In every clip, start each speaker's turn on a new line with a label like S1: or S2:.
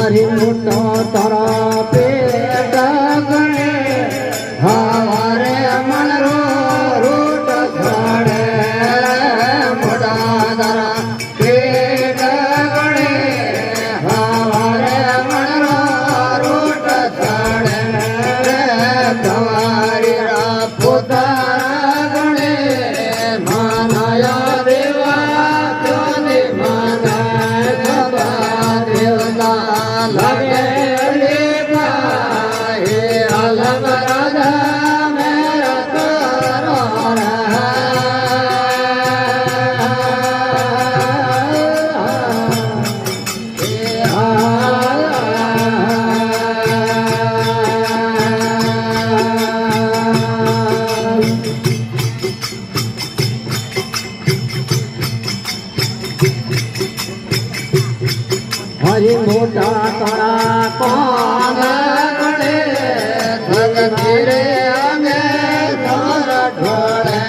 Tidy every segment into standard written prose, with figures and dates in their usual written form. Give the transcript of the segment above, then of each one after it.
S1: हरि मोटा तारा पेट गणे हवारे मन रो रूट खड़े मोटा तारा पेट गणे हवारे मन रो रूट खड़े तुम्हारी पुत्र गणे मानाया देवा ज्योति माना देवता लगे अलग राजा मेरा करो हरि मोटा तारा कौन गणे भगती रे अंगे तारा ढोले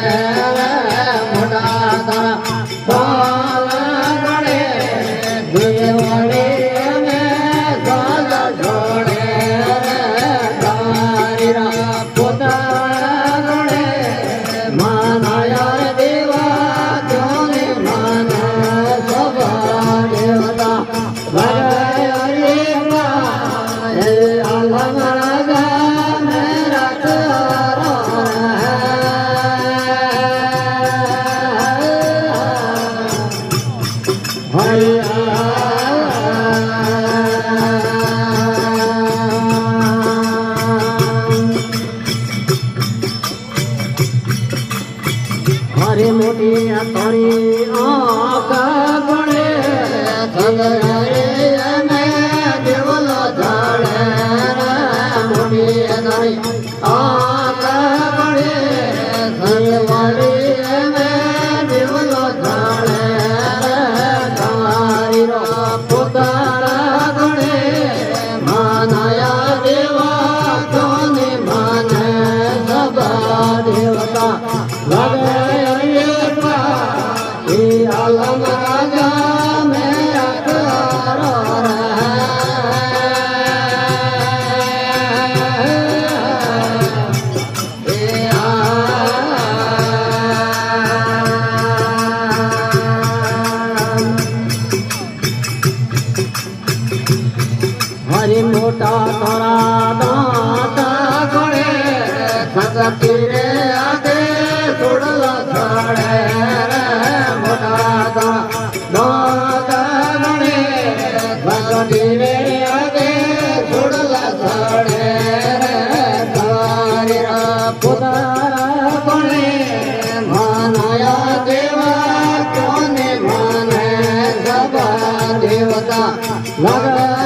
S1: मोटा तारा कौन गणे देवड़ी अंगे तारा ढोले तारीरा पुत्र गणे मानाया देवा जोने माना सब देवता हरे मोटी तारी आँख गणे थगरे देवला झाड़े मोटी तारी आँख गणे थगवाड़ी देवला झाड़े तुम्हारी पुत्र गणे मानाया देवा जोने माने सब देवता लगे अलग राजा मेरा करो हरि मोटा तारा दाता गणे भगती रे आगे छोड़ला छाड़े मोटा तारा गणे भगती रे आगे छोड़ला छाड़े तारीरा पुत्र गणे मानाया देवा कोने माने सब देवता लगा